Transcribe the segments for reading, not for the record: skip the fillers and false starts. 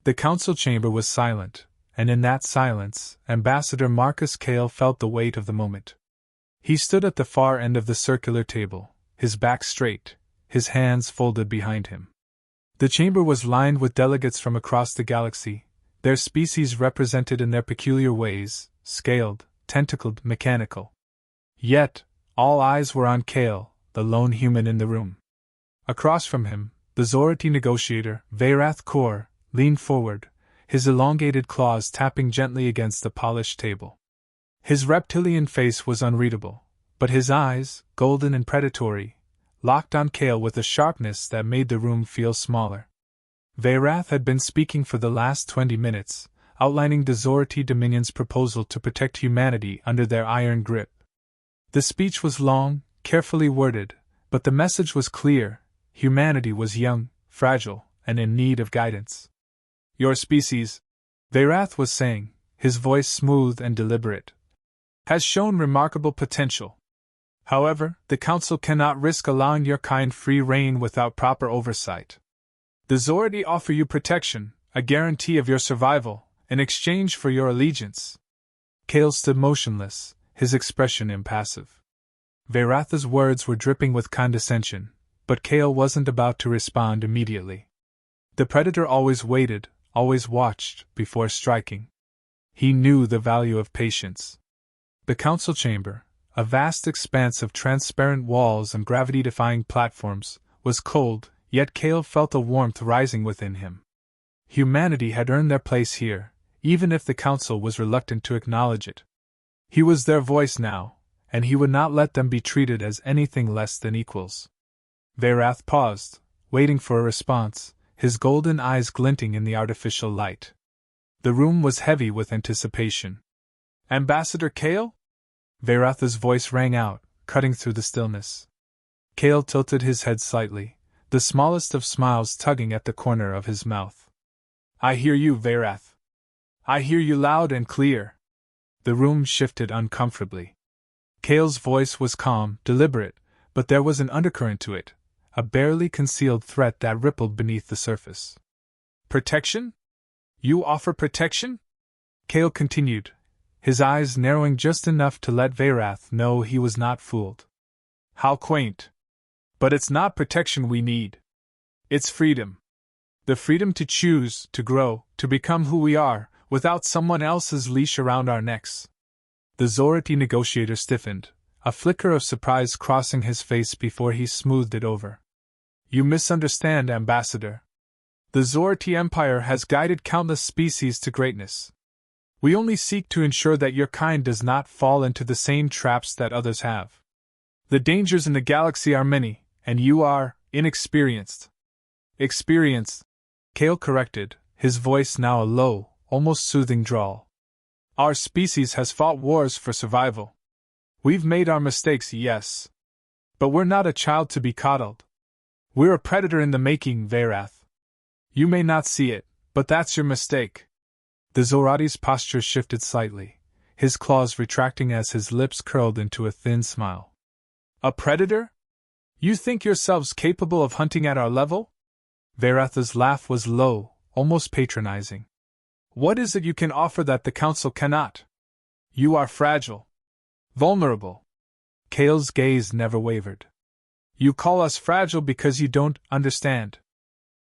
The council chamber was silent, and in that silence, Ambassador Marcus Kael felt the weight of the moment. He stood at the far end of the circular table, his back straight, his hands folded behind him. The chamber was lined with delegates from across the galaxy, their species represented in their peculiar ways, scaled, tentacled, mechanical. Yet, all eyes were on Kael, the lone human in the room. Across from him, the Zorathi negotiator, Veyrath Korr, leaned forward, his elongated claws tapping gently against the polished table. His reptilian face was unreadable, but his eyes, golden and predatory, locked on Kael with a sharpness that made the room feel smaller. Veyrath had been speaking for the last 20 minutes, outlining the Zorathi Dominion's proposal to protect humanity under their iron grip. The speech was long, carefully worded, but the message was clear: humanity was young, fragile, and in need of guidance. Your species, Veyrath was saying, his voice smooth and deliberate, has shown remarkable potential. However, the Council cannot risk allowing your kind free rein without proper oversight. The Zorathi offer you protection, a guarantee of your survival, in exchange for your allegiance. Kael stood motionless, his expression impassive. Veyrath's words were dripping with condescension, but Kael wasn't about to respond immediately. The predator always waited, always watched, before striking. He knew the value of patience. The council chamber, a vast expanse of transparent walls and gravity-defying platforms, was cold, yet Kael felt a warmth rising within him. Humanity had earned their place here, even if the council was reluctant to acknowledge it. He was their voice now, and he would not let them be treated as anything less than equals. Veyrath paused, waiting for a response, his golden eyes glinting in the artificial light. The room was heavy with anticipation. Ambassador Kael? Veyrath's voice rang out, cutting through the stillness. Kael tilted his head slightly, the smallest of smiles tugging at the corner of his mouth. I hear you, Veyrath. I hear you loud and clear. The room shifted uncomfortably. Kael's voice was calm, deliberate, but there was an undercurrent to it, a barely concealed threat that rippled beneath the surface. Protection? You offer protection? Kael continued, his eyes narrowing just enough to let Veyrath know he was not fooled. How quaint. But it's not protection we need. It's freedom. The freedom to choose, to grow, to become who we are, without someone else's leash around our necks. The Zorathi negotiator stiffened, a flicker of surprise crossing his face before he smoothed it over. You misunderstand, Ambassador. The Zorathi Empire has guided countless species to greatness. We only seek to ensure that your kind does not fall into the same traps that others have. The dangers in the galaxy are many, and you are inexperienced. Experienced, Kael corrected, his voice now a low, almost soothing drawl. Our species has fought wars for survival. We've made our mistakes, yes. But we're not a child to be coddled. We're a predator in the making, Veyrath. You may not see it, but that's your mistake. The Zorathi's posture shifted slightly, his claws retracting as his lips curled into a thin smile. A predator? You think yourselves capable of hunting at our level? Veyrath's laugh was low, almost patronizing. What is it you can offer that the Council cannot? You are fragile. Vulnerable. Kael's gaze never wavered. You call us fragile because you don't understand.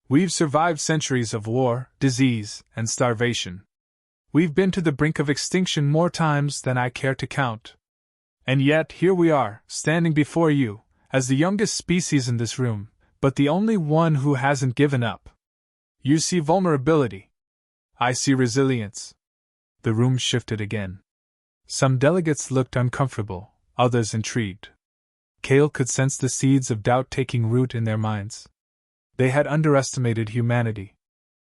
We've survived centuries of war, disease, and starvation. We've been to the brink of extinction more times than I care to count. And yet here we are, standing before you, as the youngest species in this room, but the only one who hasn't given up. You see vulnerability. I see resilience. The room shifted again. Some delegates looked uncomfortable, others intrigued. Kael could sense the seeds of doubt taking root in their minds. They had underestimated humanity.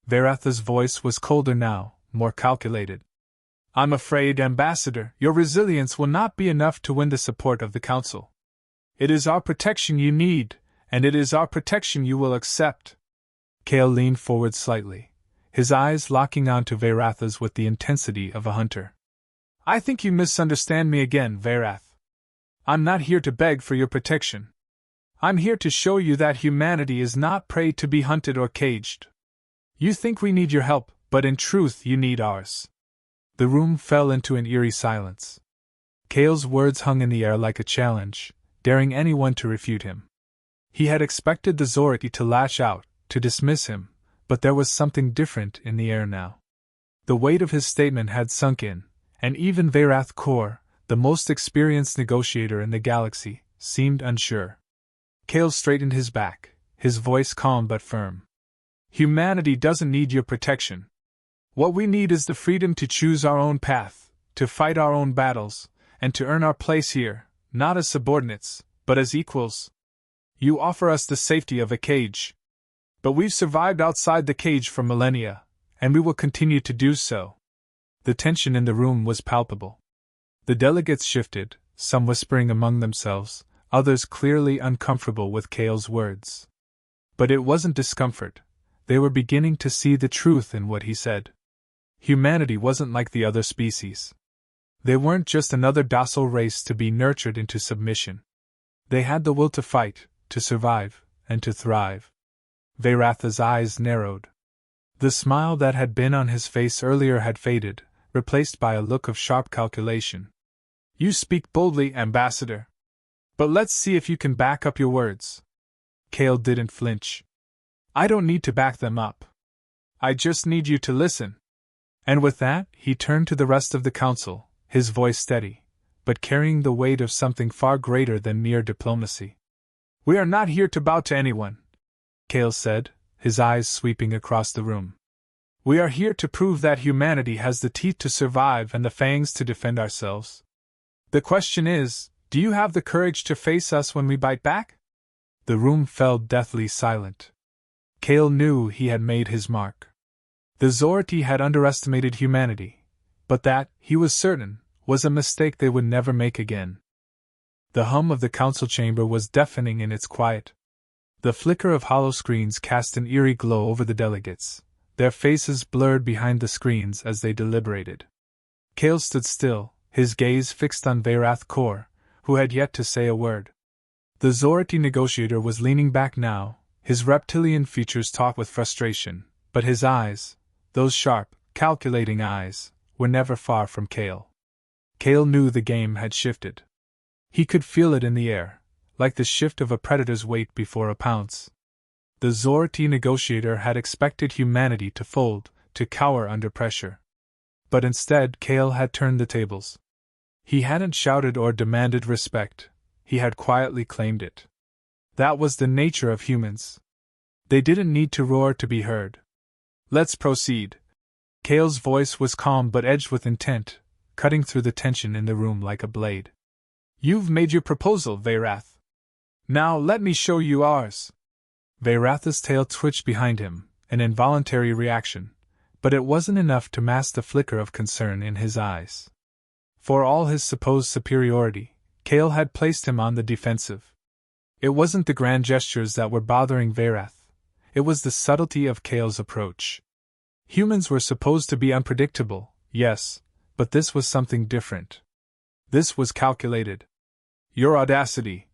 Veyrath's voice was colder now, more calculated. I'm afraid, Ambassador, your resilience will not be enough to win the support of the Council. It is our protection you need, and it is our protection you will accept. Kael leaned forward slightly, his eyes locking onto Veyrath's with the intensity of a hunter. I think you misunderstand me again, Veyrath. I'm not here to beg for your protection. I'm here to show you that humanity is not prey to be hunted or caged. You think we need your help, but in truth you need ours. The room fell into an eerie silence. Kael's words hung in the air like a challenge, daring anyone to refute him. He had expected the Zorathi to lash out, to dismiss him, but there was something different in the air now. The weight of his statement had sunk in, and even Veyrath Korr, the most experienced negotiator in the galaxy, seemed unsure. Kael straightened his back, his voice calm but firm. Humanity doesn't need your protection. What we need is the freedom to choose our own path, to fight our own battles, and to earn our place here, not as subordinates, but as equals. You offer us the safety of a cage. But we've survived outside the cage for millennia, and we will continue to do so. The tension in the room was palpable. The delegates shifted, some whispering among themselves, others clearly uncomfortable with Kael's words. But it wasn't discomfort. They were beginning to see the truth in what he said. Humanity wasn't like the other species. They weren't just another docile race to be nurtured into submission. They had the will to fight, to survive, and to thrive. Veyrath's eyes narrowed. The smile that had been on his face earlier had faded, replaced by a look of sharp calculation. You speak boldly, Ambassador. But let's see if you can back up your words. Kael didn't flinch. I don't need to back them up. I just need you to listen. And with that, he turned to the rest of the council, his voice steady, but carrying the weight of something far greater than mere diplomacy. We are not here to bow to anyone, Kael said, his eyes sweeping across the room. We are here to prove that humanity has the teeth to survive and the fangs to defend ourselves. The question is, do you have the courage to face us when we bite back? The room fell deathly silent. Kael knew he had made his mark. The Zorathi had underestimated humanity, but that, he was certain, was a mistake they would never make again. The hum of the council chamber was deafening in its quiet. The flicker of hollow screens cast an eerie glow over the delegates, their faces blurred behind the screens as they deliberated. Kael stood still, his gaze fixed on Veyrath Korr, who had yet to say a word. The Zorathi negotiator was leaning back now, his reptilian features taut with frustration, but his eyes, those sharp, calculating eyes, were never far from Kael. Kael knew the game had shifted. He could feel it in the air, like the shift of a predator's weight before a pounce. The Zorathi negotiator had expected humanity to fold, to cower under pressure. But instead Kael had turned the tables. He hadn't shouted or demanded respect, he had quietly claimed it. That was the nature of humans. They didn't need to roar to be heard. Let's proceed. Kael's voice was calm but edged with intent, cutting through the tension in the room like a blade. You've made your proposal, Veyrath. Now let me show you ours. Veyrath's tail twitched behind him, an involuntary reaction, but it wasn't enough to mask the flicker of concern in his eyes. For all his supposed superiority, Kael had placed him on the defensive. It wasn't the grand gestures that were bothering Veyrath, it was the subtlety of Kael's approach. Humans were supposed to be unpredictable, yes, but this was something different. This was calculated. Your audacity,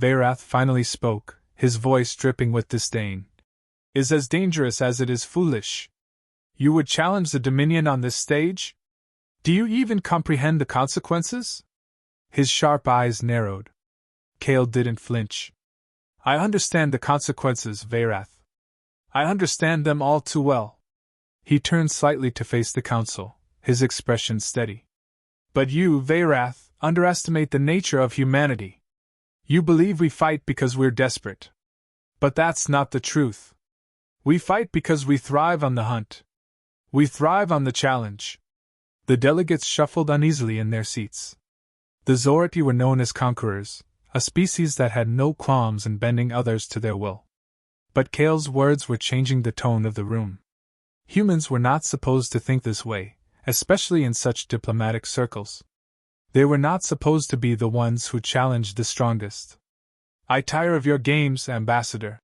Veyrath finally spoke, his voice dripping with disdain, is as dangerous as it is foolish. You would challenge the Dominion on this stage? Do you even comprehend the consequences? His sharp eyes narrowed. Kael didn't flinch. I understand the consequences, Veyrath. I understand them all too well. He turned slightly to face the council, his expression steady. But you, Veyrath, underestimate the nature of humanity. You believe we fight because we're desperate. But that's not the truth. We fight because we thrive on the hunt. We thrive on the challenge. The delegates shuffled uneasily in their seats. The Zorathi were known as conquerors, a species that had no qualms in bending others to their will. But Kael's words were changing the tone of the room. Humans were not supposed to think this way, especially in such diplomatic circles. They were not supposed to be the ones who challenged the strongest. I tire of your games, Ambassador,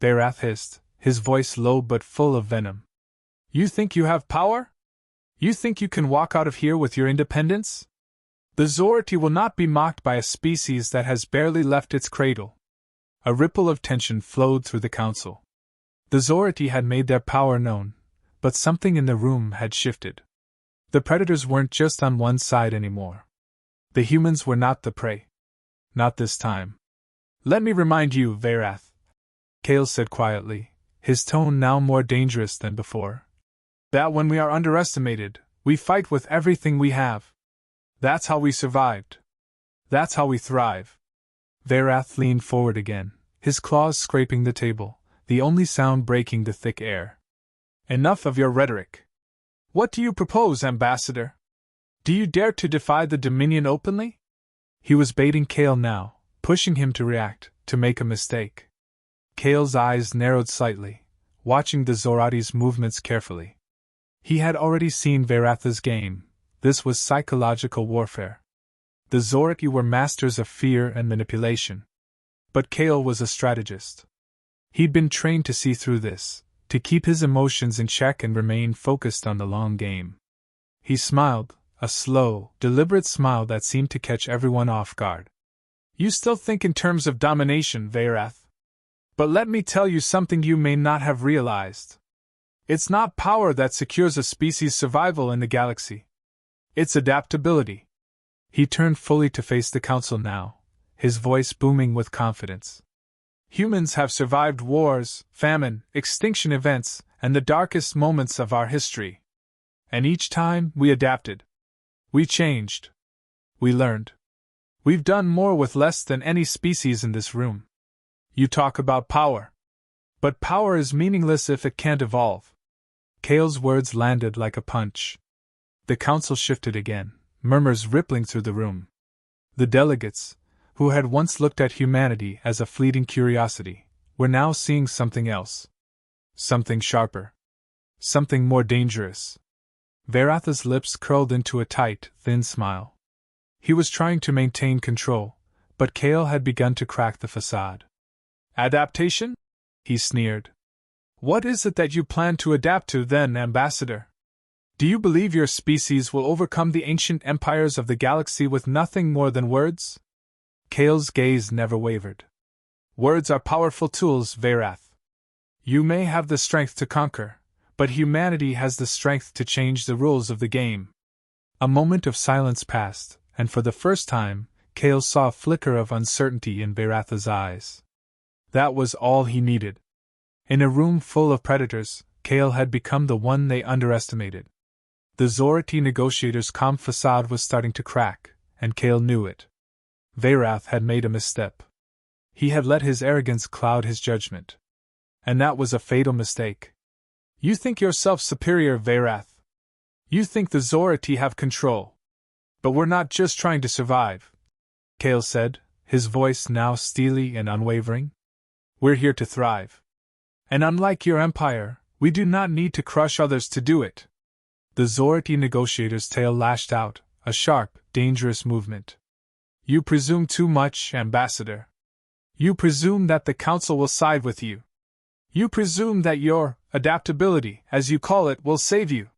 Veyrath hissed, his voice low but full of venom. You think you have power? You think you can walk out of here with your independence? The Zorathi will not be mocked by a species that has barely left its cradle. A ripple of tension flowed through the council. The Zorathi had made their power known, but something in the room had shifted. The predators weren't just on one side anymore. The humans were not the prey. Not this time. "Let me remind you, Veyrath," Kael said quietly, his tone now more dangerous than before, "that when we are underestimated, we fight with everything we have. That's how we survived. That's how we thrive." Veyrath leaned forward again, his claws scraping the table, the only sound breaking the thick air. "Enough of your rhetoric. What do you propose, Ambassador? Do you dare to defy the Dominion openly?" He was baiting Kael now, pushing him to react, to make a mistake. Kael's eyes narrowed slightly, watching the Zorathi's movements carefully. He had already seen Veyrath's game. This was psychological warfare. The Zorathi were masters of fear and manipulation. But Kael was a strategist. He'd been trained to see through this, to keep his emotions in check and remain focused on the long game. He smiled, a slow, deliberate smile that seemed to catch everyone off guard. "You still think in terms of domination, Veyrath. But let me tell you something you may not have realized. It's not power that secures a species' survival in the galaxy. It's adaptability." He turned fully to face the Council now, his voice booming with confidence. "Humans have survived wars, famine, extinction events, and the darkest moments of our history. And each time, we adapted. We changed. We learned. We've done more with less than any species in this room. You talk about power. But power is meaningless if it can't evolve." Kael's words landed like a punch. The Council shifted again, murmurs rippling through the room. The delegates, who had once looked at humanity as a fleeting curiosity, were now seeing something else. Something sharper. Something more dangerous. Veyrath's lips curled into a tight, thin smile. He was trying to maintain control, but Kael had begun to crack the facade. "Adaptation?" he sneered. "What is it that you plan to adapt to then, Ambassador? Do you believe your species will overcome the ancient empires of the galaxy with nothing more than words?" Kael's gaze never wavered. "Words are powerful tools, Veyrath. You may have the strength to conquer, but humanity has the strength to change the rules of the game." A moment of silence passed, and for the first time, Kael saw a flicker of uncertainty in Veyrath's eyes. That was all he needed. In a room full of predators, Kael had become the one they underestimated. The Zorathi negotiator's calm facade was starting to crack, and Kael knew it. Veyrath had made a misstep. He had let his arrogance cloud his judgment. And that was a fatal mistake. "You think yourself superior, Veyrath. You think the Zorathi have control. But we're not just trying to survive," Kael said, his voice now steely and unwavering. "We're here to thrive. And unlike your empire, we do not need to crush others to do it." The Zorathi negotiator's tail lashed out, a sharp, dangerous movement. "You presume too much, Ambassador. You presume that the Council will side with you. You presume that your adaptability, as you call it, will save you.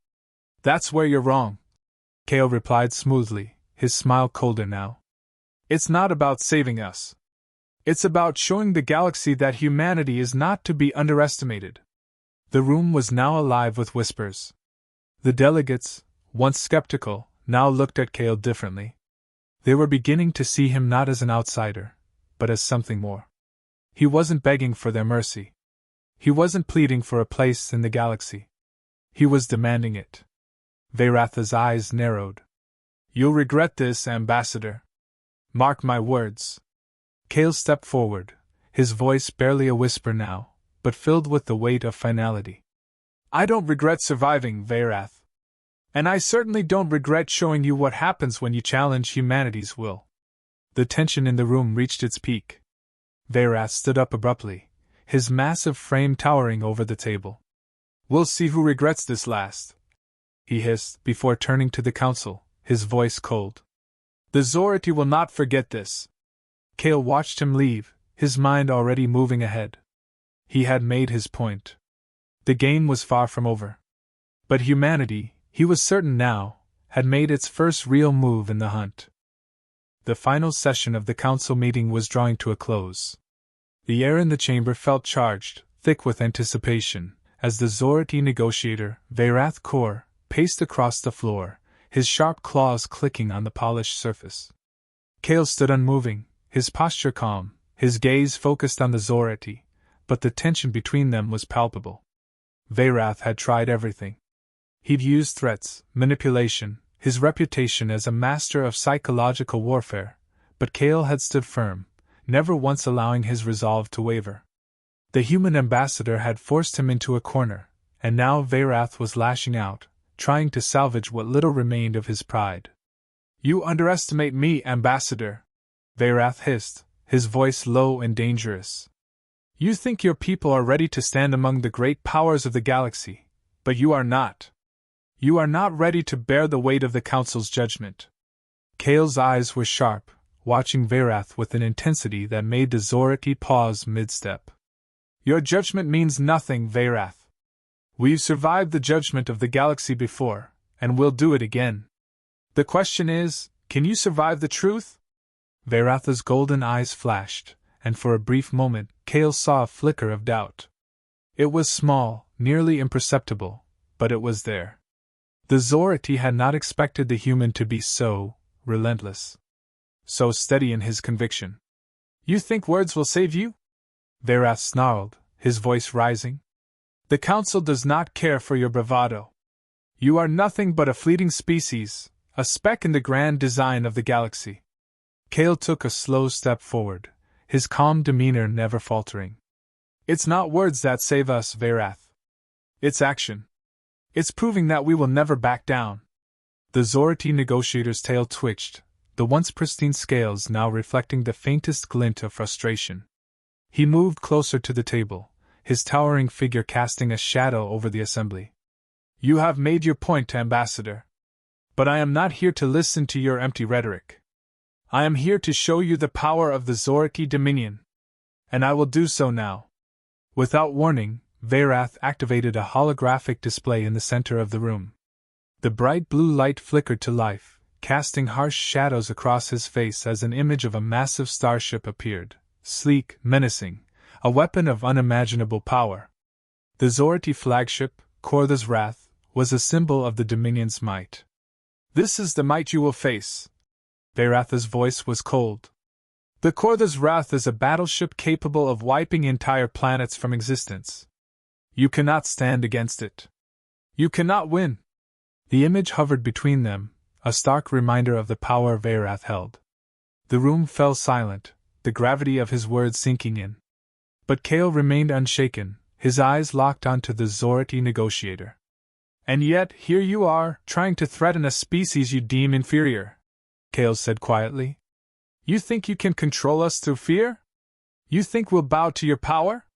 That's where you're wrong," Kael replied smoothly, his smile colder now. "It's not about saving us. It's about showing the galaxy that humanity is not to be underestimated." The room was now alive with whispers. The delegates, once skeptical, now looked at Kael differently. They were beginning to see him not as an outsider, but as something more. He wasn't begging for their mercy. He wasn't pleading for a place in the galaxy. He was demanding it. Veyrath's eyes narrowed. "You'll regret this, Ambassador. Mark my words." Kael stepped forward, his voice barely a whisper now, but filled with the weight of finality. "I don't regret surviving, Veyrath. And I certainly don't regret showing you what happens when you challenge humanity's will." The tension in the room reached its peak. Veyrath stood up abruptly, his massive frame towering over the table. "We'll see who regrets this last," he hissed, before turning to the Council, his voice cold. "The Zorathi will not forget this." Kael watched him leave, his mind already moving ahead. He had made his point. The game was far from over. But humanity, he was certain now, had made its first real move in the hunt. The final session of the Council meeting was drawing to a close. The air in the chamber felt charged, thick with anticipation, as the Zorathi negotiator, Veyrath Korr, paced across the floor, his sharp claws clicking on the polished surface. Kael stood unmoving, his posture calm, his gaze focused on the Zorathi, but the tension between them was palpable. Veyrath had tried everything. He'd used threats, manipulation, his reputation as a master of psychological warfare, but Kael had stood firm, never once allowing his resolve to waver. The human ambassador had forced him into a corner, and now Veyrath was lashing out, trying to salvage what little remained of his pride. "You underestimate me, Ambassador," Veyrath hissed, his voice low and dangerous. "You think your people are ready to stand among the great powers of the galaxy, but you are not. You are not ready to bear the weight of the Council's judgment." Kael's eyes were sharp, watching Veyrath with an intensity that made the Zorathi pause mid-step. "Your judgment means nothing, Veyrath. We've survived the judgment of the galaxy before, and we'll do it again. The question is, can you survive the truth?" Veyrath's golden eyes flashed, and for a brief moment, Kael saw a flicker of doubt. It was small, nearly imperceptible, but it was there. The Zorathi had not expected the human to be so relentless, so steady in his conviction. "You think words will save you?" Veyrath snarled, his voice rising. "The Council does not care for your bravado. You are nothing but a fleeting species, a speck in the grand design of the galaxy." Kael took a slow step forward, his calm demeanor never faltering. "It's not words that save us, Veyrath. It's action. It's proving that we will never back down." The Zorathi negotiator's tail twitched, the once pristine scales now reflecting the faintest glint of frustration. He moved closer to the table, his towering figure casting a shadow over the assembly. "You have made your point, Ambassador. But I am not here to listen to your empty rhetoric. I am here to show you the power of the Zorathi Dominion. And I will do so now." Without warning, Veyrath activated a holographic display in the center of the room. The bright blue light flickered to life, casting harsh shadows across his face as an image of a massive starship appeared, sleek, menacing, a weapon of unimaginable power. The Zorathi flagship, Korr's Wrath, was a symbol of the Dominion's might. "This is the might you will face." Veyrath's voice was cold. "The Korr's Wrath is a battleship capable of wiping entire planets from existence. You cannot stand against it. You cannot win." The image hovered between them, a stark reminder of the power Veyrath held. The room fell silent, the gravity of his words sinking in. But Kael remained unshaken, his eyes locked onto the Zorathi negotiator. "And yet, here you are, trying to threaten a species you deem inferior," Kael said quietly. "You think you can control us through fear? You think we'll bow to your power?"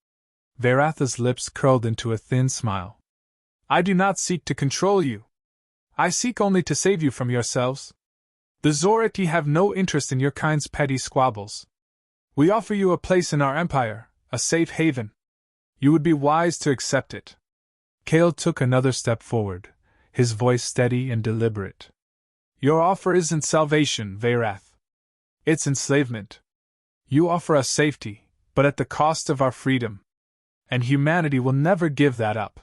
Veyrath's lips curled into a thin smile. "I do not seek to control you. I seek only to save you from yourselves. The Zorathi have no interest in your kind's petty squabbles. We offer you a place in our empire, a safe haven. You would be wise to accept it." Kael took another step forward, his voice steady and deliberate. "Your offer isn't salvation, Veyrath. It's enslavement. You offer us safety, but at the cost of our freedom. And humanity will never give that up."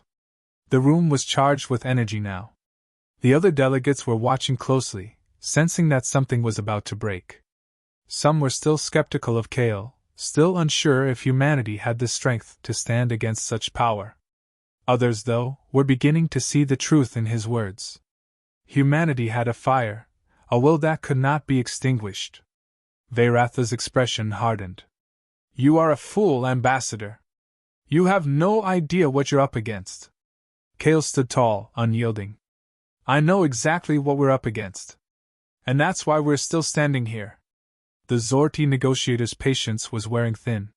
The room was charged with energy now. The other delegates were watching closely, sensing that something was about to break. Some were still skeptical of Kael, still unsure if humanity had the strength to stand against such power. Others, though, were beginning to see the truth in his words. Humanity had a fire, a will that could not be extinguished. Veyrath's expression hardened. "You are a fool, Ambassador. You have no idea what you're up against." Kael stood tall, unyielding. "I know exactly what we're up against. And that's why we're still standing here." The Zorathi negotiator's patience was wearing thin.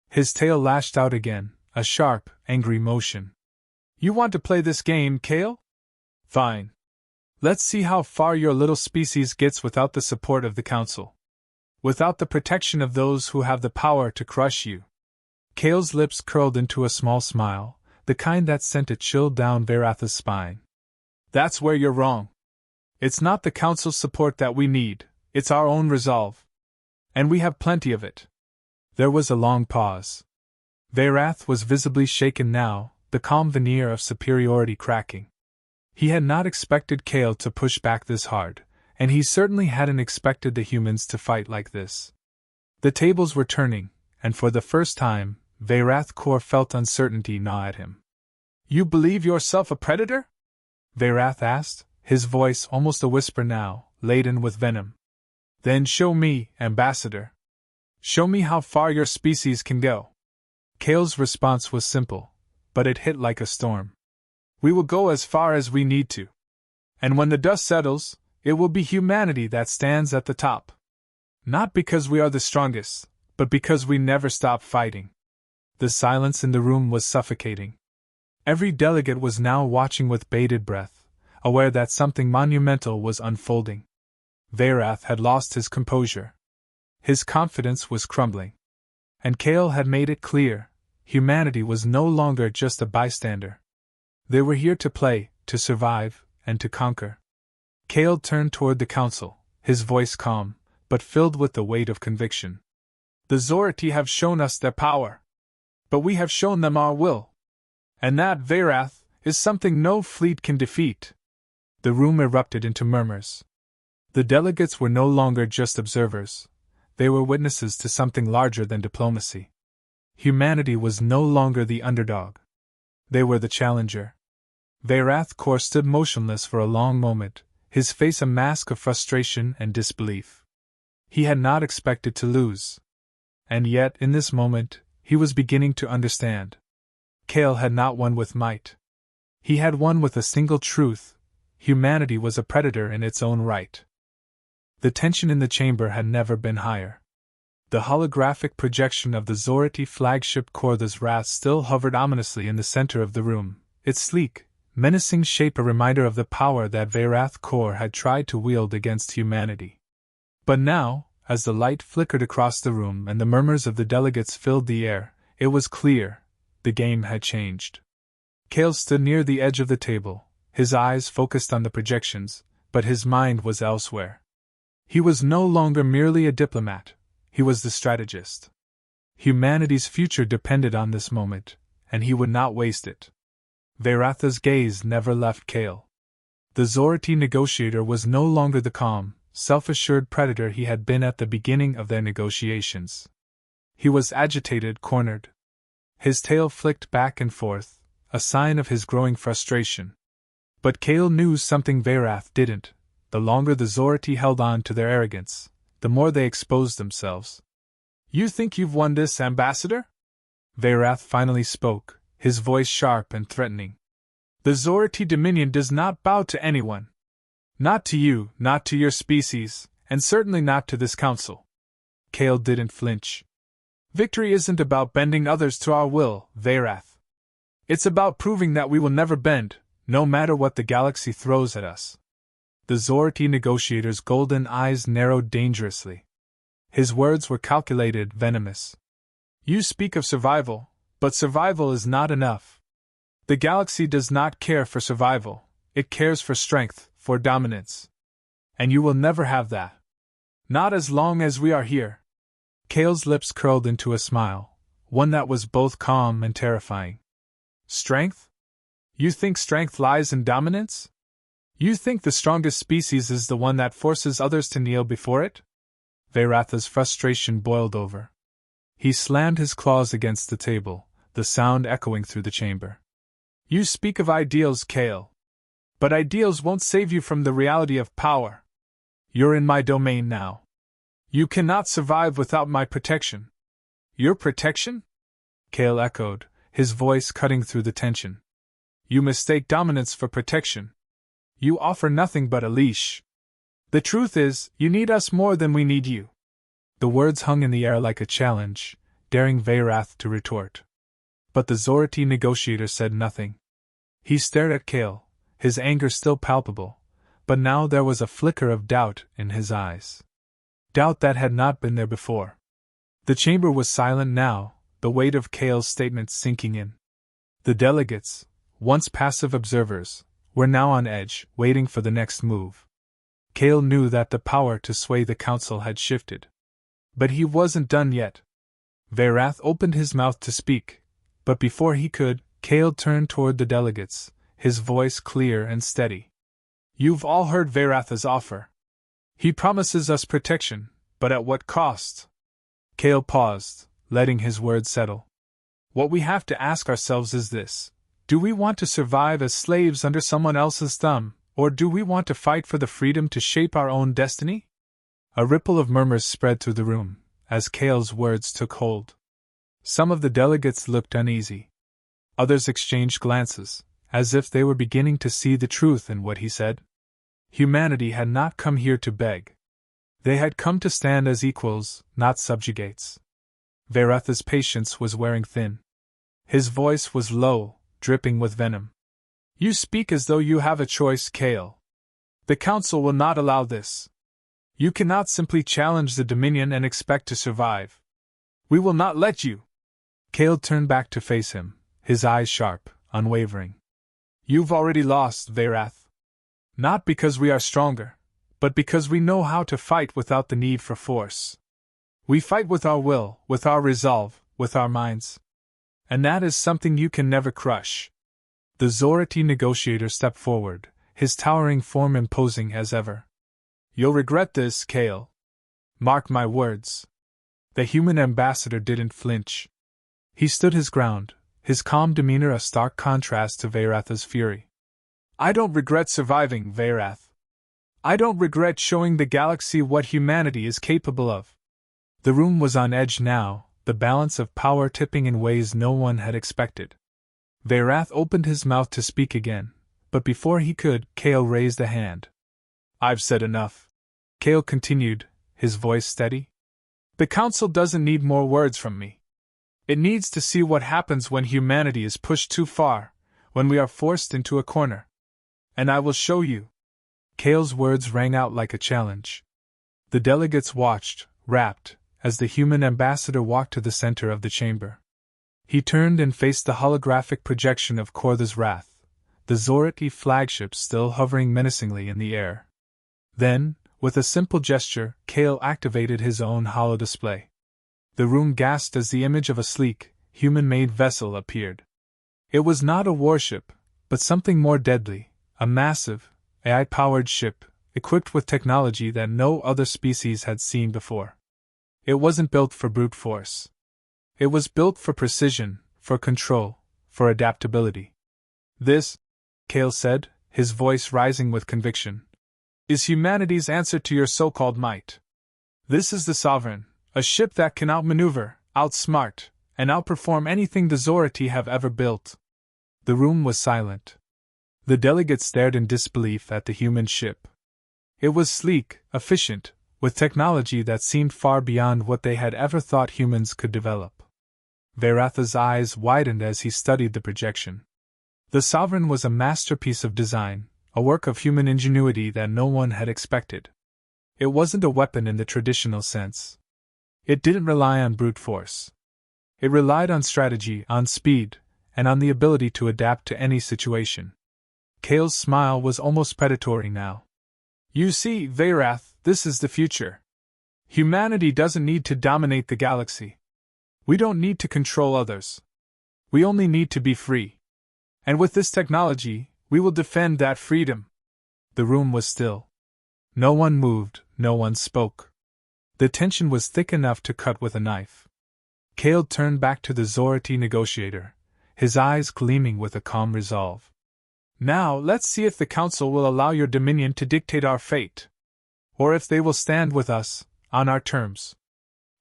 His tail lashed out again, a sharp, angry motion. "You want to play this game, Kael? Fine. Let's see how far your little species gets without the support of the Council. Without the protection of those who have the power to crush you." Kael's lips curled into a small smile, the kind that sent a chill down Veyrath's spine. "That's where you're wrong. It's not the Council's support that we need, it's our own resolve. And we have plenty of it." There was a long pause. Veyrath was visibly shaken now, the calm veneer of superiority cracking. He had not expected Kael to push back this hard, and he certainly hadn't expected the humans to fight like this. The tables were turning, and for the first time, Veyrath Korr felt uncertainty gnaw at him. "You believe yourself a predator?" Veyrath asked, his voice almost a whisper now, laden with venom. "Then show me, Ambassador. Show me how far your species can go." Kael's response was simple, but it hit like a storm. "We will go as far as we need to. And when the dust settles, it will be humanity that stands at the top. Not because we are the strongest, but because we never stop fighting." The silence in the room was suffocating. Every delegate was now watching with bated breath, aware that something monumental was unfolding. Veyrath had lost his composure. His confidence was crumbling. And Kael had made it clear, humanity was no longer just a bystander. They were here to play, to survive, and to conquer. Kael turned toward the council, his voice calm, but filled with the weight of conviction. "The Zorathi have shown us their power. But we have shown them our will. And that, Veyrath, is something no fleet can defeat." The room erupted into murmurs. The delegates were no longer just observers. They were witnesses to something larger than diplomacy. Humanity was no longer the underdog. They were the challenger. Veyrath Korr stood motionless for a long moment, his face a mask of frustration and disbelief. He had not expected to lose. And yet, in this moment, he was beginning to understand. Kael had not won with might. He had won with a single truth: humanity was a predator in its own right. The tension in the chamber had never been higher. The holographic projection of the Zorathi flagship Korth's Wrath still hovered ominously in the center of the room, its sleek, menacing shape a reminder of the power that Veyrath Korr had tried to wield against humanity. But now, as the light flickered across the room and the murmurs of the delegates filled the air, it was clear: the game had changed. Kael stood near the edge of the table, his eyes focused on the projections, but his mind was elsewhere. He was no longer merely a diplomat, he was the strategist. Humanity's future depended on this moment, and he would not waste it. Veyrath's gaze never left Kael. The Zorathi negotiator was no longer the calm, self-assured predator he had been at the beginning of their negotiations. He was agitated, cornered. His tail flicked back and forth, a sign of his growing frustration. But Kael knew something Veyrath didn't. The longer the Zorathi held on to their arrogance, the more they exposed themselves. "You think you've won this, Ambassador?" Veyrath finally spoke, his voice sharp and threatening. "The Zorathi Dominion does not bow to anyone. Not to you, not to your species, and certainly not to this council." Kael didn't flinch. "Victory isn't about bending others to our will, Veyrath. It's about proving that we will never bend, no matter what the galaxy throws at us." The Zorathi negotiator's golden eyes narrowed dangerously. His words were calculated, venomous. "You speak of survival, but survival is not enough. The galaxy does not care for survival, it cares for strength, for dominance. And you will never have that. Not as long as we are here." Kael's lips curled into a smile, one that was both calm and terrifying. "Strength? You think strength lies in dominance? You think the strongest species is the one that forces others to kneel before it?" Veyrath's frustration boiled over. He slammed his claws against the table, the sound echoing through the chamber. "You speak of ideals, Kael. But ideals won't save you from the reality of power. You're in my domain now. You cannot survive without my protection." "Your protection?" Kael echoed, his voice cutting through the tension. "You mistake dominance for protection. You offer nothing but a leash. The truth is, you need us more than we need you." The words hung in the air like a challenge, daring Veyrath to retort. But the Zorathi negotiator said nothing. He stared at Kael, his anger still palpable, but now there was a flicker of doubt in his eyes. Doubt that had not been there before. The chamber was silent now, the weight of Kael's statement sinking in. The delegates, once passive observers, were now on edge, waiting for the next move. Kael knew that the power to sway the council had shifted. But he wasn't done yet. Veyrath opened his mouth to speak, but before he could, Kael turned toward the delegates, his voice clear and steady. You've all heard Veyrath's offer. He promises us protection, but at what cost? Kael paused, letting his words settle. What we have to ask ourselves is this: do we want to survive as slaves under someone else's thumb, or do we want to fight for the freedom to shape our own destiny? A ripple of murmurs spread through the room, as Kael's words took hold. Some of the delegates looked uneasy. Others exchanged glances, as if they were beginning to see the truth in what he said. Humanity had not come here to beg. They had come to stand as equals, not subjugates. Veyrath's patience was wearing thin. His voice was low, dripping with venom. You speak as though you have a choice, Kael. The Council will not allow this. You cannot simply challenge the Dominion and expect to survive. We will not let you. Kael turned back to face him, his eyes sharp, unwavering. You've already lost, Veyrath. Not because we are stronger, but because we know how to fight without the need for force. We fight with our will, with our resolve, with our minds. And that is something you can never crush. The Zorathi negotiator stepped forward, his towering form imposing as ever. You'll regret this, Kael. Mark my words. The human ambassador didn't flinch. He stood his ground, his calm demeanor a stark contrast to Veyrath's fury. I don't regret surviving, Veyrath. I don't regret showing the galaxy what humanity is capable of. The room was on edge now, the balance of power tipping in ways no one had expected. Veyrath opened his mouth to speak again, but before he could, Kael raised a hand. I've said enough. Kael continued, his voice steady. The Council doesn't need more words from me. It needs to see what happens when humanity is pushed too far, when we are forced into a corner. And I will show you. Kael's words rang out like a challenge. The delegates watched, rapt, as the human ambassador walked to the center of the chamber. He turned and faced the holographic projection of Korr's wrath, the Zorathi flagship still hovering menacingly in the air. Then, with a simple gesture, Kael activated his own holodisplay. The room gasped as the image of a sleek, human-made vessel appeared. It was not a warship, but something more deadly, a massive, AI-powered ship, equipped with technology that no other species had seen before. It wasn't built for brute force. It was built for precision, for control, for adaptability. This, Kael said, his voice rising with conviction, is humanity's answer to your so-called might. This is the Sovereign, a ship that can outmaneuver, outsmart, and outperform anything the Zorathi have ever built. The room was silent. The delegates stared in disbelief at the human ship. It was sleek, efficient, with technology that seemed far beyond what they had ever thought humans could develop. Veyrath's eyes widened as he studied the projection. The Sovereign was a masterpiece of design, a work of human ingenuity that no one had expected. It wasn't a weapon in the traditional sense. It didn't rely on brute force. It relied on strategy, on speed, and on the ability to adapt to any situation. Kael's smile was almost predatory now. You see, Veyrath, this is the future. Humanity doesn't need to dominate the galaxy. We don't need to control others. We only need to be free. And with this technology, we will defend that freedom. The room was still. No one moved, no one spoke. The tension was thick enough to cut with a knife. Kael turned back to the Zorathi negotiator, his eyes gleaming with a calm resolve. Now, let's see if the Council will allow your Dominion to dictate our fate. Or if they will stand with us, on our terms.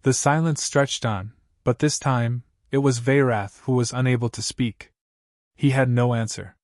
The silence stretched on, but this time, it was Veyrath who was unable to speak. He had no answer.